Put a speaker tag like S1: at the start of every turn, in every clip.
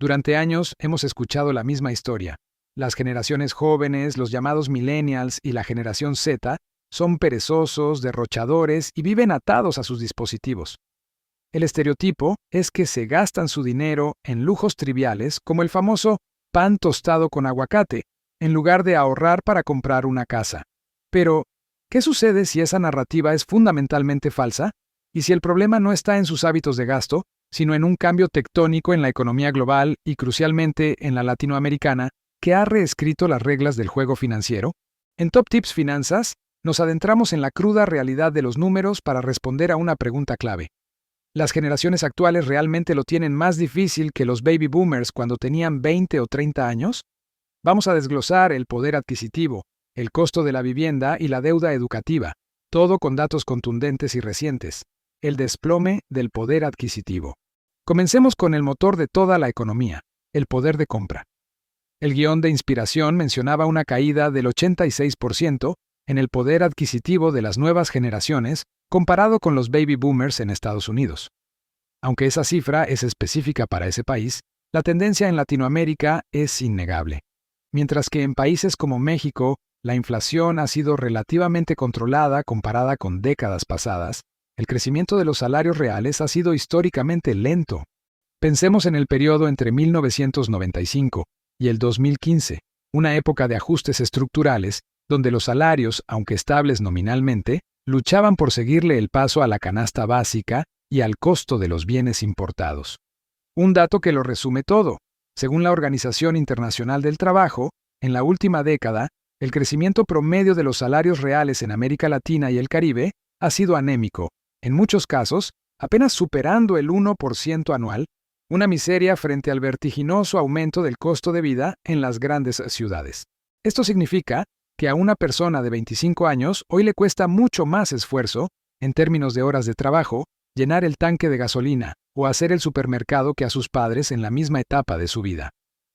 S1: Durante años hemos escuchado la misma historia. Las generaciones jóvenes, los llamados millennials y la generación Z, son perezosos, derrochadores y viven atados a sus dispositivos. El estereotipo es que se gastan su dinero en lujos triviales como el famoso pan tostado con aguacate, en lugar de ahorrar para comprar una casa. Pero, ¿qué sucede si esa narrativa es fundamentalmente falsa? ¿Y si el problema no está en sus hábitos de gasto, sino en un cambio tectónico en la economía global y, crucialmente, en la latinoamericana, que ha reescrito las reglas del juego financiero? En Top Tips Finanzas, nos adentramos en la cruda realidad de los números para responder a una pregunta clave. ¿Las generaciones actuales realmente lo tienen más difícil que los baby boomers cuando tenían 20 o 30 años? Vamos a desglosar el poder adquisitivo, el costo de la vivienda y la deuda educativa, todo con datos contundentes y recientes. El desplome del poder adquisitivo. Comencemos con el motor de toda la economía, el poder de compra. El guión de inspiración mencionaba una caída del 86% en el poder adquisitivo de las nuevas generaciones comparado con los baby boomers en Estados Unidos. Aunque esa cifra es específica para ese país, la tendencia en Latinoamérica es innegable. Mientras que en países como México, la inflación ha sido relativamente controlada comparada con décadas pasadas, el crecimiento de los salarios reales ha sido históricamente lento. Pensemos en el periodo entre 1995 y el 2015, una época de ajustes estructurales donde los salarios, aunque estables nominalmente, luchaban por seguirle el paso a la canasta básica y al costo de los bienes importados. Un dato que lo resume todo. Según la Organización Internacional del Trabajo, en la última década, el crecimiento promedio de los salarios reales en América Latina y el Caribe ha sido anémico, en muchos casos, apenas superando el 1% anual, una miseria frente al vertiginoso aumento del costo de vida en las grandes ciudades. Esto significa que a una persona de 25 años hoy le cuesta mucho más esfuerzo, en términos de horas de trabajo, llenar el tanque de gasolina o hacer el supermercado que a sus padres en la misma etapa de su vida.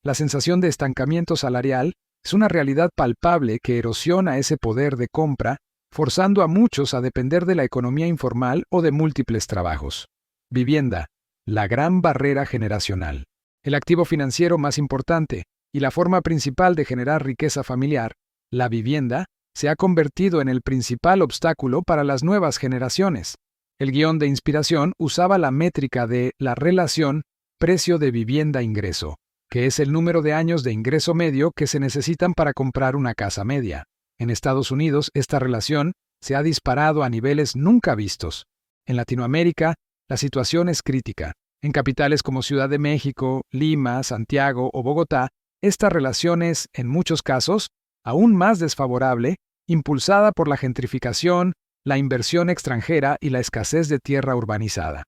S1: La sensación de estancamiento salarial es una realidad palpable que erosiona ese poder de compra, forzando a muchos a depender de la economía informal o de múltiples trabajos. Vivienda, la gran barrera generacional. El activo financiero más importante y la forma principal de generar riqueza familiar, la vivienda, se ha convertido en el principal obstáculo para las nuevas generaciones. El guión de inspiración usaba la métrica de la relación precio de vivienda-ingreso, que es el número de años de ingreso medio que se necesitan para comprar una casa media. En Estados Unidos, esta relación se ha disparado a niveles nunca vistos. En Latinoamérica, la situación es crítica. En capitales como Ciudad de México, Lima, Santiago o Bogotá, esta relación es, en muchos casos, aún más desfavorable, impulsada por la gentrificación, la inversión extranjera y la escasez de tierra urbanizada.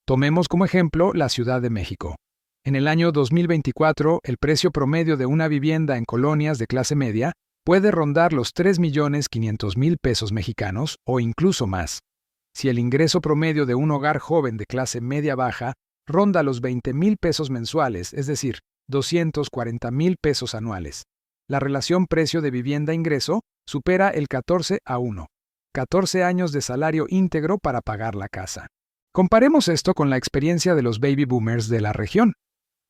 S1: Tomemos como ejemplo la Ciudad de México. En el año 2024, el precio promedio de una vivienda en colonias de clase media puede rondar los 3.500.000 pesos mexicanos o incluso más. Si el ingreso promedio de un hogar joven de clase media-baja ronda los 20.000 pesos mensuales, es decir, 240.000 pesos anuales, la relación precio de vivienda-ingreso supera el 14:1. 14 años de salario íntegro para pagar la casa. Comparemos esto con la experiencia de los baby boomers de la región.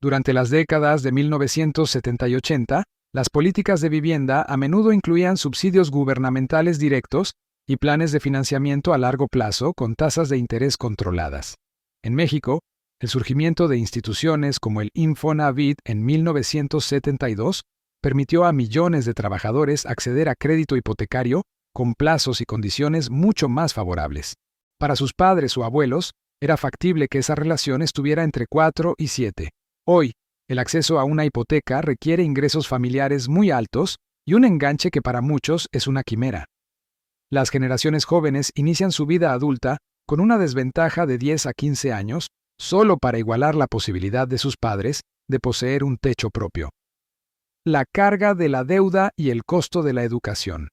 S1: Durante las décadas de 1970 y 80, las políticas de vivienda a menudo incluían subsidios gubernamentales directos y planes de financiamiento a largo plazo con tasas de interés controladas. En México, el surgimiento de instituciones como el Infonavit en 1972 permitió a millones de trabajadores acceder a crédito hipotecario con plazos y condiciones mucho más favorables. Para sus padres o abuelos, era factible que esa relación estuviera entre 4 y 7. Hoy, el acceso a una hipoteca requiere ingresos familiares muy altos y un enganche que para muchos es una quimera. Las generaciones jóvenes inician su vida adulta con una desventaja de 10 a 15 años solo para igualar la posibilidad de sus padres de poseer un techo propio. La carga de la deuda y el costo de la educación.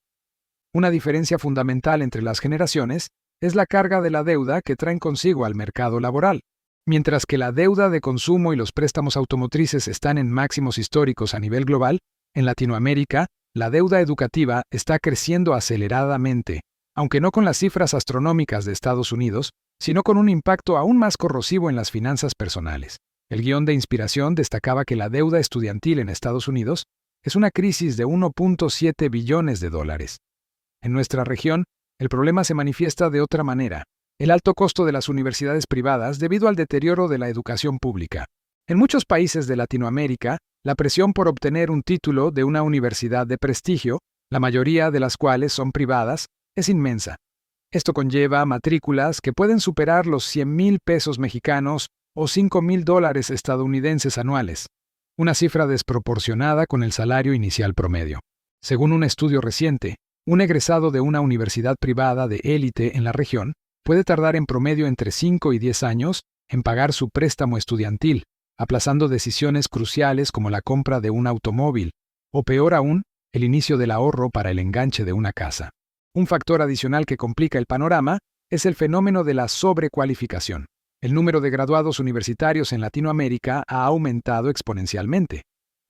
S1: Una diferencia fundamental entre las generaciones es la carga de la deuda que traen consigo al mercado laboral. Mientras que la deuda de consumo y los préstamos automotrices están en máximos históricos a nivel global, en Latinoamérica, la deuda educativa está creciendo aceleradamente, aunque no con las cifras astronómicas de Estados Unidos, sino con un impacto aún más corrosivo en las finanzas personales. El guión de inspiración destacaba que la deuda estudiantil en Estados Unidos es una crisis de 1.7 billones de dólares. En nuestra región, el problema se manifiesta de otra manera: el alto costo de las universidades privadas debido al deterioro de la educación pública. En muchos países de Latinoamérica, la presión por obtener un título de una universidad de prestigio, la mayoría de las cuales son privadas, es inmensa. Esto conlleva matrículas que pueden superar los 100,000 pesos mexicanos o 5,000 dólares estadounidenses anuales, una cifra desproporcionada con el salario inicial promedio. Según un estudio reciente, un egresado de una universidad privada de élite en la región puede tardar en promedio entre 5 y 10 años en pagar su préstamo estudiantil, aplazando decisiones cruciales como la compra de un automóvil, o peor aún, el inicio del ahorro para el enganche de una casa. Un factor adicional que complica el panorama es el fenómeno de la sobrecualificación. El número de graduados universitarios en Latinoamérica ha aumentado exponencialmente.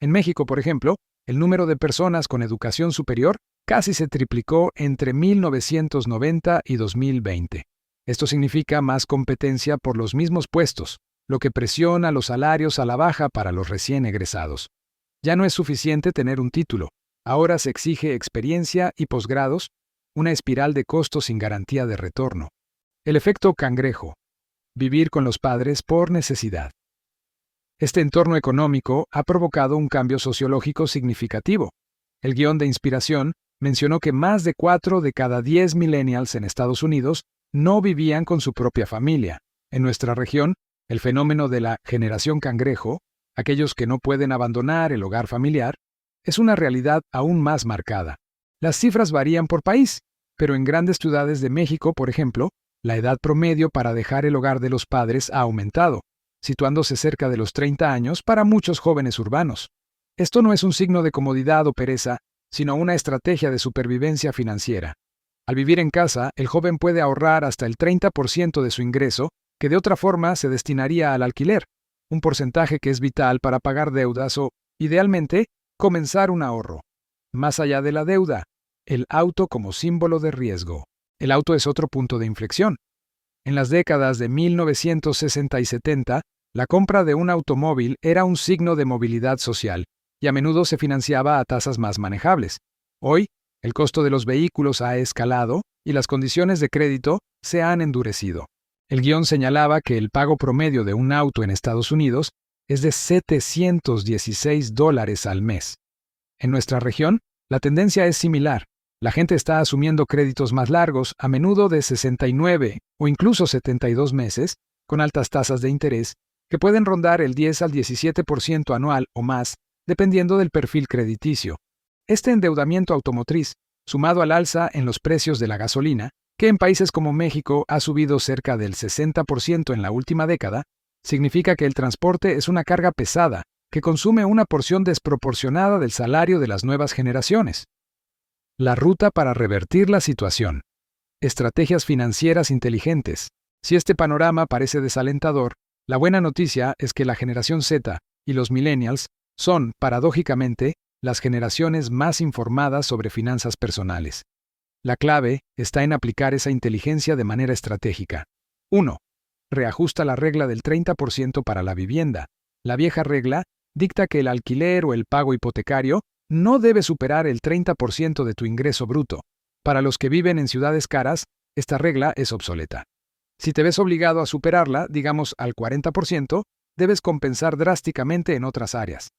S1: En México, por ejemplo, el número de personas con educación superior casi se triplicó entre 1990 y 2020. Esto significa más competencia por los mismos puestos, lo que presiona los salarios a la baja para los recién egresados. Ya no es suficiente tener un título, ahora se exige experiencia y posgrados, una espiral de costos sin garantía de retorno. El efecto cangrejo: vivir con los padres por necesidad. Este entorno económico ha provocado un cambio sociológico significativo. El guión de inspiración mencionó que más de 4 de cada 10 millennials en Estados Unidos no vivían con su propia familia. En nuestra región, el fenómeno de la generación cangrejo, aquellos que no pueden abandonar el hogar familiar, es una realidad aún más marcada. Las cifras varían por país, pero en grandes ciudades de México, por ejemplo, la edad promedio para dejar el hogar de los padres ha aumentado, situándose cerca de los 30 años para muchos jóvenes urbanos. Esto no es un signo de comodidad o pereza, sino una estrategia de supervivencia financiera. Al vivir en casa, el joven puede ahorrar hasta el 30% de su ingreso, que de otra forma se destinaría al alquiler, un porcentaje que es vital para pagar deudas o, idealmente, comenzar un ahorro. Más allá de la deuda, el auto como símbolo de riesgo. El auto es otro punto de inflexión. En las décadas de 1960 y 70, la compra de un automóvil era un signo de movilidad social, y a menudo se financiaba a tasas más manejables. Hoy, el costo de los vehículos ha escalado y las condiciones de crédito se han endurecido. El guión señalaba que el pago promedio de un auto en Estados Unidos es de $716 al mes. En nuestra región, la tendencia es similar. La gente está asumiendo créditos más largos, a menudo de 69 o incluso 72 meses, con altas tasas de interés, que pueden rondar el 10 al 17% anual o más, dependiendo del perfil crediticio. Este endeudamiento automotriz, sumado al alza en los precios de la gasolina, que en países como México ha subido cerca del 60% en la última década, significa que el transporte es una carga pesada que consume una porción desproporcionada del salario de las nuevas generaciones. La ruta para revertir la situación. Estrategias financieras inteligentes. Si este panorama parece desalentador, la buena noticia es que la generación Z y los millennials son, paradójicamente, las generaciones más informadas sobre finanzas personales. La clave está en aplicar esa inteligencia de manera estratégica. 1. Reajusta la regla del 30% para la vivienda. La vieja regla dicta que el alquiler o el pago hipotecario no debe superar el 30% de tu ingreso bruto. Para los que viven en ciudades caras, esta regla es obsoleta. Si te ves obligado a superarla, digamos al 40%, debes compensar drásticamente en otras áreas.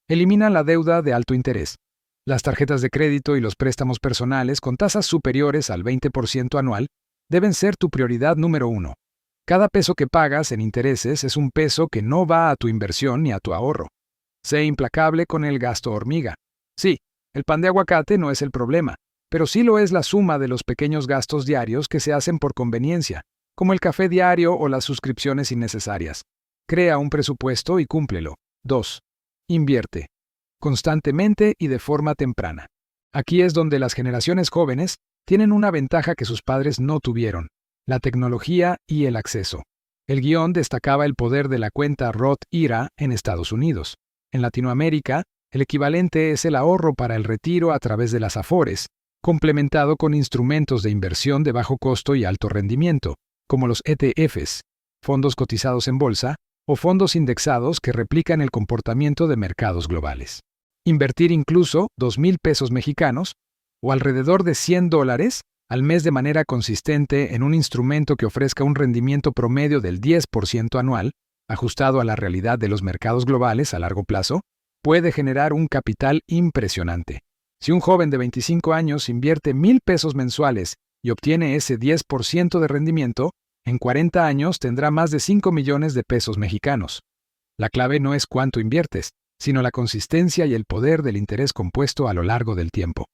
S1: Elimina la deuda de alto interés. Las tarjetas de crédito y los préstamos personales con tasas superiores al 20% anual deben ser tu prioridad número 1. Cada peso que pagas en intereses es un peso que no va a tu inversión ni a tu ahorro. Sé implacable con el gasto hormiga. Sí, el pan de aguacate no es el problema, pero sí lo es la suma de los pequeños gastos diarios que se hacen por conveniencia, como el café diario o las suscripciones innecesarias. Crea un presupuesto y cúmplelo. 2. Invierte. Constantemente y de forma temprana. Aquí es donde las generaciones jóvenes tienen una ventaja que sus padres no tuvieron: la tecnología y el acceso. El guión destacaba el poder de la cuenta Roth IRA en Estados Unidos. En Latinoamérica, el equivalente es el ahorro para el retiro a través de las Afores, complementado con instrumentos de inversión de bajo costo y alto rendimiento, como los ETFs, fondos cotizados en bolsa, o fondos indexados que replican el comportamiento de mercados globales. Invertir incluso 2,000 pesos mexicanos o alrededor de $100 al mes de manera consistente en un instrumento que ofrezca un rendimiento promedio del 10% anual, ajustado a la realidad de los mercados globales a largo plazo, puede generar un capital impresionante. Si un joven de 25 años invierte 1,000 pesos mensuales y obtiene ese 10% de rendimiento, en 40 años tendrá más de 5 millones de pesos mexicanos. La clave no es cuánto inviertes, sino la consistencia y el poder del interés compuesto a lo largo del tiempo.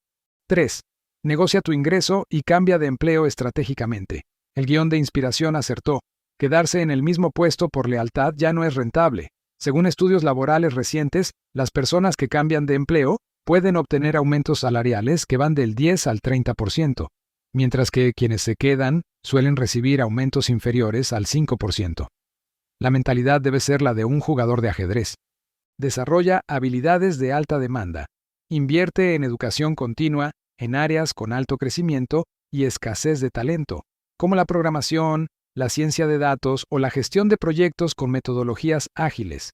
S1: 3. Negocia tu ingreso y cambia de empleo estratégicamente. El guión de inspiración acertó. Quedarse en el mismo puesto por lealtad ya no es rentable. Según estudios laborales recientes, las personas que cambian de empleo pueden obtener aumentos salariales que van del 10 al 30%, mientras que quienes se quedan suelen recibir aumentos inferiores al 5%. La mentalidad debe ser la de un jugador de ajedrez. Desarrolla habilidades de alta demanda. Invierte en educación continua en áreas con alto crecimiento y escasez de talento, como la programación, la ciencia de datos o la gestión de proyectos con metodologías ágiles.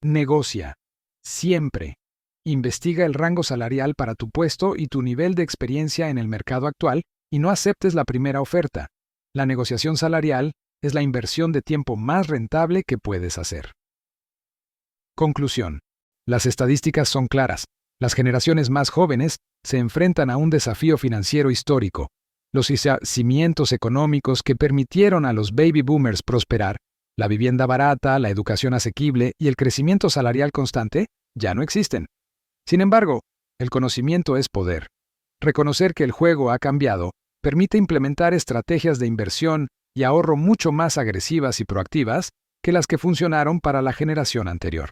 S1: Negocia. Siempre. Investiga el rango salarial para tu puesto y tu nivel de experiencia en el mercado actual y no aceptes la primera oferta. La negociación salarial es la inversión de tiempo más rentable que puedes hacer. Conclusión. Las estadísticas son claras. Las generaciones más jóvenes se enfrentan a un desafío financiero histórico. Los cimientos económicos que permitieron a los baby boomers prosperar, la vivienda barata, la educación asequible y el crecimiento salarial constante, ya no existen. Sin embargo, el conocimiento es poder. Reconocer que el juego ha cambiado permite implementar estrategias de inversión y ahorro mucho más agresivas y proactivas que las que funcionaron para la generación anterior.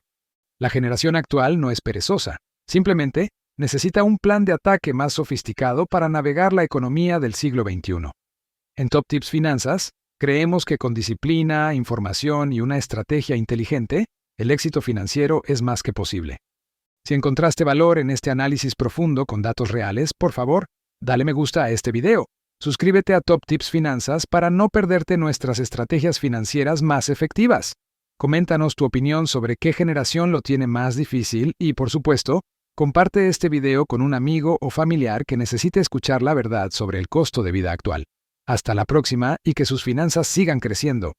S1: La generación actual no es perezosa, simplemente necesita un plan de ataque más sofisticado para navegar la economía del siglo XXI. En Top Tips Finanzas, creemos que con disciplina, información y una estrategia inteligente, el éxito financiero es más que posible. Si encontraste valor en este análisis profundo con datos reales, por favor, dale me gusta a este video. Suscríbete a Top Tips Finanzas para no perderte nuestras estrategias financieras más efectivas. Coméntanos tu opinión sobre qué generación lo tiene más difícil y, por supuesto, comparte este video con un amigo o familiar que necesite escuchar la verdad sobre el costo de vida actual. Hasta la próxima y que sus finanzas sigan creciendo.